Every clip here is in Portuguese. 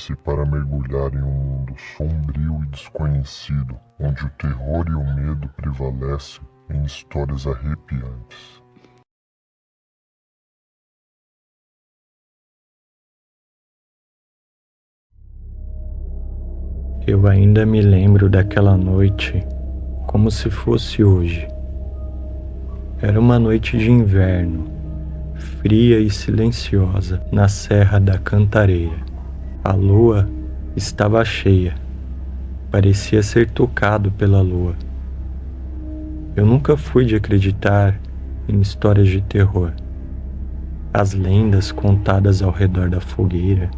Prepare-se para mergulhar em um mundo sombrio e desconhecido, onde o terror e o medo prevalecem em histórias arrepiantes. Eu ainda me lembro daquela noite como se fosse hoje. Era uma noite de inverno, fria e silenciosa, na Serra da Cantareira. A lua estava cheia, parecia ser tocado pela lua. Eu nunca fui de acreditar em histórias de terror. As lendas contadas ao redor da fogueira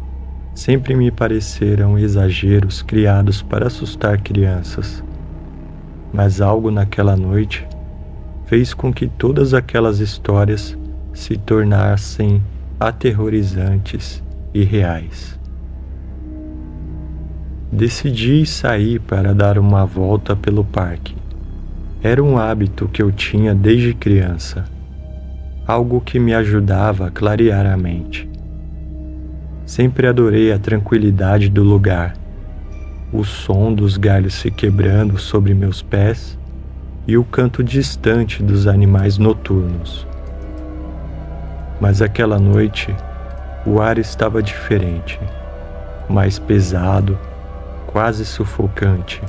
sempre me pareceram exageros criados para assustar crianças. Mas algo naquela noite fez com que todas aquelas histórias se tornassem aterrorizantes e reais. Decidi sair para dar uma volta pelo parque. Era um hábito que eu tinha desde criança, algo que me ajudava a clarear a mente. Sempre adorei a tranquilidade do lugar, o som dos galhos se quebrando sobre meus pés e o canto distante dos animais noturnos. Mas aquela noite, o ar estava diferente, mais pesado, quase sufocante.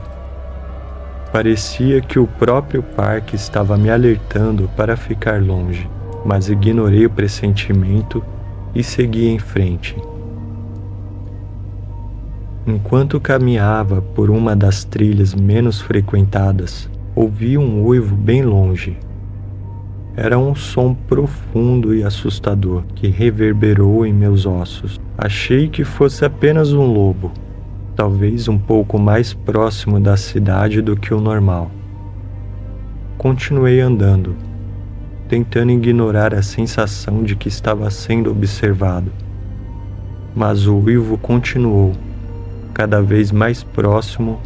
Parecia que o próprio parque estava me alertando para ficar longe, mas ignorei o pressentimento e segui em frente. Enquanto caminhava por uma das trilhas menos frequentadas, ouvi um uivo bem longe. Era um som profundo e assustador que reverberou em meus ossos. Achei que fosse apenas um lobo, talvez um pouco mais próximo da cidade do que o normal. Continuei andando, tentando ignorar a sensação de que estava sendo observado. Mas o uivo continuou, cada vez mais próximo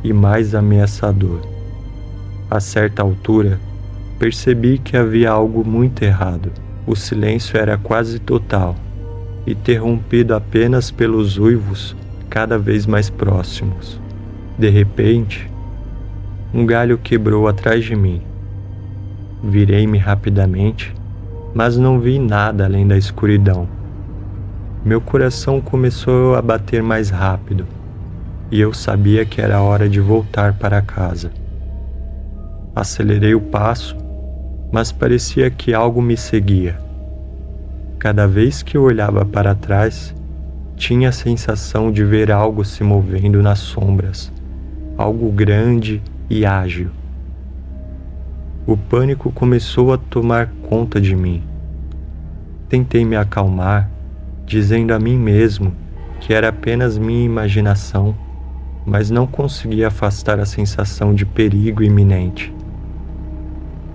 e mais ameaçador. A certa altura, percebi que havia algo muito errado. O silêncio era quase total, interrompido apenas pelos uivos cada vez mais próximos. De repente, um galho quebrou atrás de mim. Virei-me rapidamente, mas não vi nada além da escuridão. Meu coração começou a bater mais rápido, e eu sabia que era hora de voltar para casa. Acelerei o passo, mas parecia que algo me seguia. Cada vez que eu olhava para trás, tinha a sensação de ver algo se movendo nas sombras, algo grande e ágil. O pânico começou a tomar conta de mim. Tentei me acalmar, dizendo a mim mesmo que era apenas minha imaginação, mas não conseguia afastar a sensação de perigo iminente.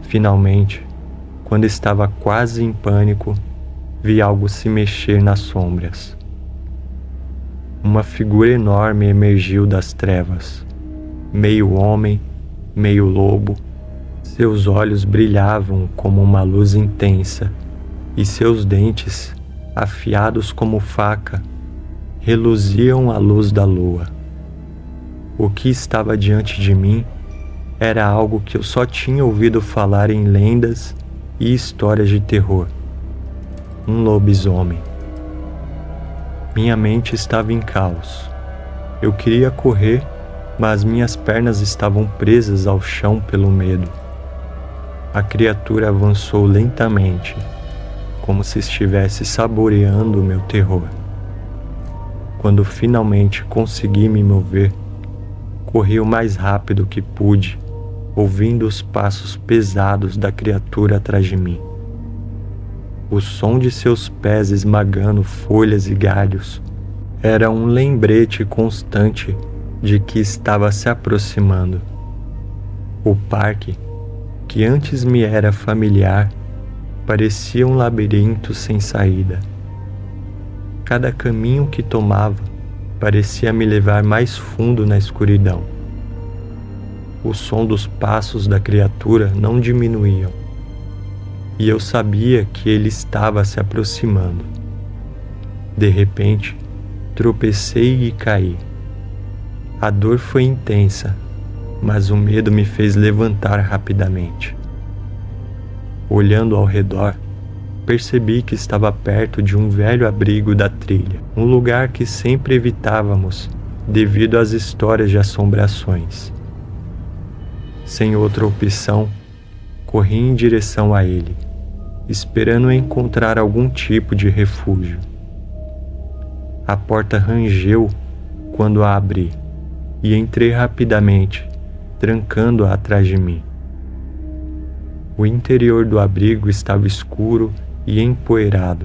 Finalmente, quando estava quase em pânico, vi algo se mexer nas sombras. Uma figura enorme emergiu das trevas, meio homem, meio lobo. Seus olhos brilhavam como uma luz intensa e seus dentes, afiados como faca, reluziam à luz da lua. O que estava diante de mim era algo que eu só tinha ouvido falar em lendas e histórias de terror. Um lobisomem. Minha mente estava em caos. Eu queria correr, mas minhas pernas estavam presas ao chão pelo medo. A criatura avançou lentamente, como se estivesse saboreando o meu terror. Quando finalmente consegui me mover, corri o mais rápido que pude, ouvindo os passos pesados da criatura atrás de mim. O som de seus pés esmagando folhas e galhos era um lembrete constante de que estava se aproximando. O parque, que antes me era familiar, parecia um labirinto sem saída. Cada caminho que tomava parecia me levar mais fundo na escuridão. O som dos passos da criatura não diminuíam, e eu sabia que ele estava se aproximando. De repente, Tropecei e caí. A dor foi intensa, mas o medo me fez levantar rapidamente. Olhando ao redor, percebi que estava perto de um velho abrigo da trilha, um lugar que sempre evitávamos devido às histórias de assombrações. Sem outra opção, corri em direção a ele, esperando encontrar algum tipo de refúgio. A porta rangeu quando a abri e entrei rapidamente, trancando-a atrás de mim. O interior do abrigo estava escuro e empoeirado,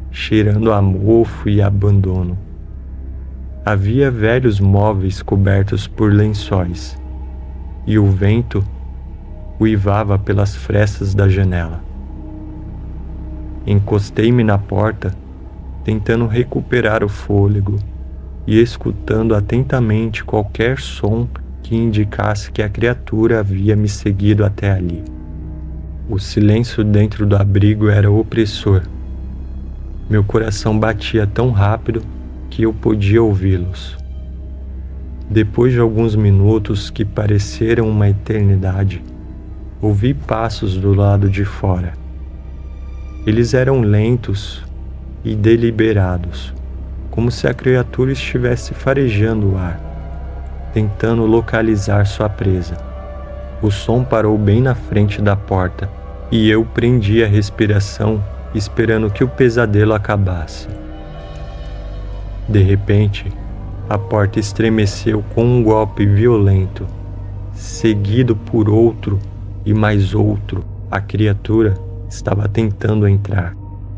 cheirando a mofo e abandono. Havia velhos móveis cobertos por lençóis, e o vento uivava pelas frestas da janela. Encostei-me na porta, tentando recuperar o fôlego e escutando atentamente qualquer som que indicasse que a criatura havia me seguido até ali. O silêncio dentro do abrigo era opressor. Meu coração batia tão rápido que eu podia ouvi-los. Depois de alguns minutos que pareceram uma eternidade, ouvi passos do lado de fora. Eles eram lentos e deliberados, como se a criatura estivesse farejando o ar, tentando localizar sua presa. O som parou bem na frente da porta e eu prendi a respiração, esperando que o pesadelo acabasse. De repente, a porta estremeceu com um golpe violento, seguido por outro e mais outro. A criatura estava tentando entrar.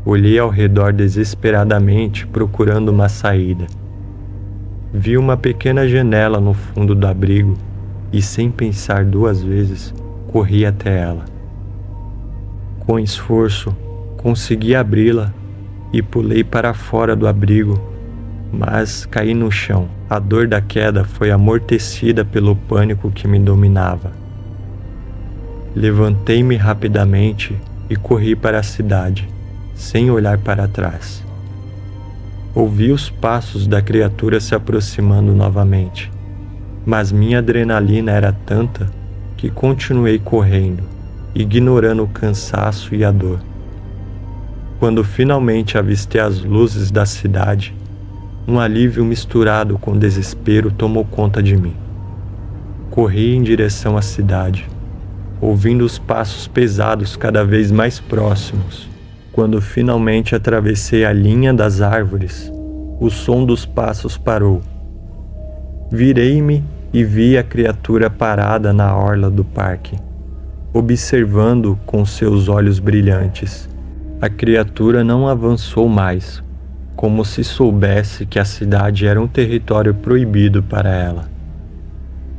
Olhei ao redor desesperadamente, procurando uma saída. Vi uma pequena janela no fundo do abrigo e, sem pensar duas vezes, corri até ela. Com esforço, consegui abri-la e pulei para fora do abrigo, mas caí no chão. A dor da queda foi amortecida pelo pânico que me dominava. Levantei-me rapidamente e corri para a cidade, sem olhar para trás. Ouvi os passos da criatura se aproximando novamente, mas minha adrenalina era tanta que continuei correndo, ignorando o cansaço e a dor. Quando finalmente avistei as luzes da cidade, um alívio misturado com desespero tomou conta de mim. Corri em direção à cidade, ouvindo os passos pesados cada vez mais próximos. Quando finalmente atravessei a linha das árvores, o som dos passos parou. Virei-me e vi a criatura parada na orla do parque, observando com seus olhos brilhantes. A criatura não avançou mais, como se soubesse que a cidade era um território proibido para ela.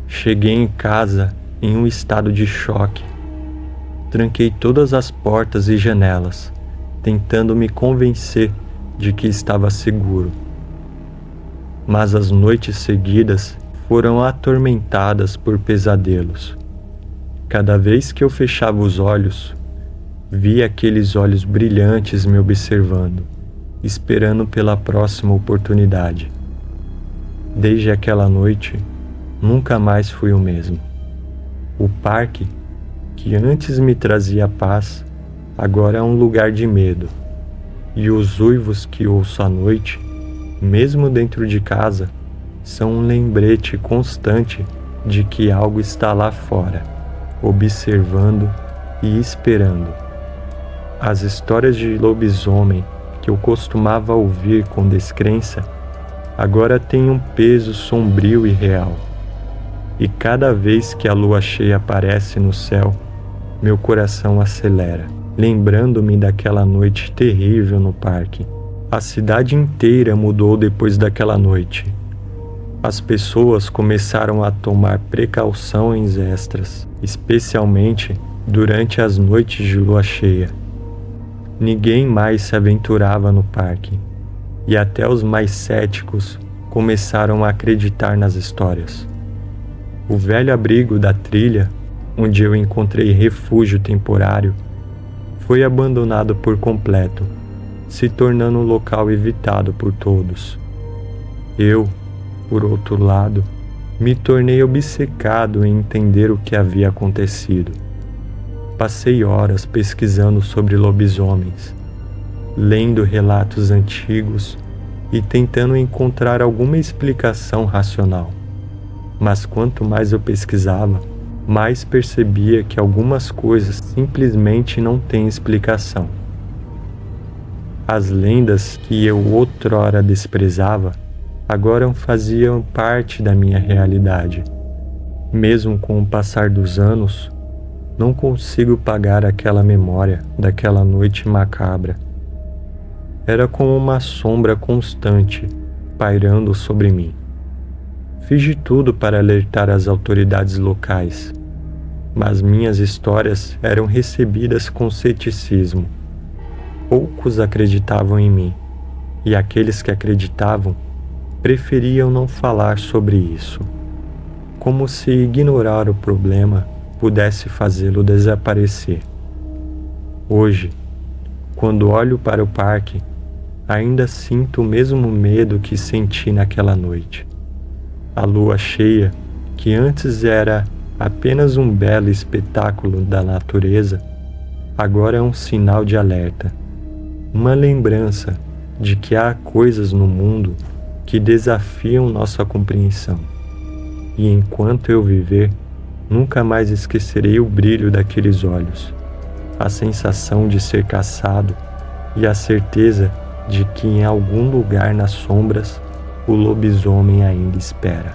Cheguei em casa em um estado de choque. Tranquei todas as portas e janelas, tentando me convencer de que estava seguro. Mas as noites seguidas foram atormentadas por pesadelos. Cada vez que eu fechava os olhos, via aqueles olhos brilhantes me observando, esperando pela próxima oportunidade. Desde aquela noite, nunca mais fui o mesmo. O parque, que antes me trazia paz, agora é um lugar de medo. E os uivos que ouço à noite, mesmo dentro de casa, são um lembrete constante de que algo está lá fora, observando e esperando. As histórias de lobisomem que eu costumava ouvir com descrença, agora têm um peso sombrio e real. E cada vez que a lua cheia aparece no céu, meu coração acelera, lembrando-me daquela noite terrível no parque. A cidade inteira mudou depois daquela noite. As pessoas começaram a tomar precauções extras, especialmente durante as noites de lua cheia. Ninguém mais se aventurava no parque, e até os mais céticos começaram a acreditar nas histórias. O velho abrigo da trilha, onde eu encontrei refúgio temporário, foi abandonado por completo, se tornando um local evitado por todos. Eu, por outro lado, me tornei obcecado em entender o que havia acontecido. Passei horas pesquisando sobre lobisomens, lendo relatos antigos e tentando encontrar alguma explicação racional. Mas quanto mais eu pesquisava, mais percebia que algumas coisas simplesmente não têm explicação. As lendas que eu outrora desprezava, agora faziam parte da minha realidade. Mesmo com o passar dos anos, não consigo apagar aquela memória daquela noite macabra. Era como uma sombra constante pairando sobre mim. Fiz de tudo para alertar as autoridades locais, mas minhas histórias eram recebidas com ceticismo. Poucos acreditavam em mim, e aqueles que acreditavam preferiam não falar sobre isso, como se ignorar o problema pudesse fazê-lo desaparecer. Hoje, quando olho para o parque, ainda sinto o mesmo medo que senti naquela noite. A lua cheia, que antes era apenas um belo espetáculo da natureza, agora é um sinal de alerta, uma lembrança de que há coisas no mundo que desafiam nossa compreensão. E enquanto eu viver, nunca mais esquecerei o brilho daqueles olhos, a sensação de ser caçado e a certeza de que em algum lugar nas sombras o lobisomem ainda espera.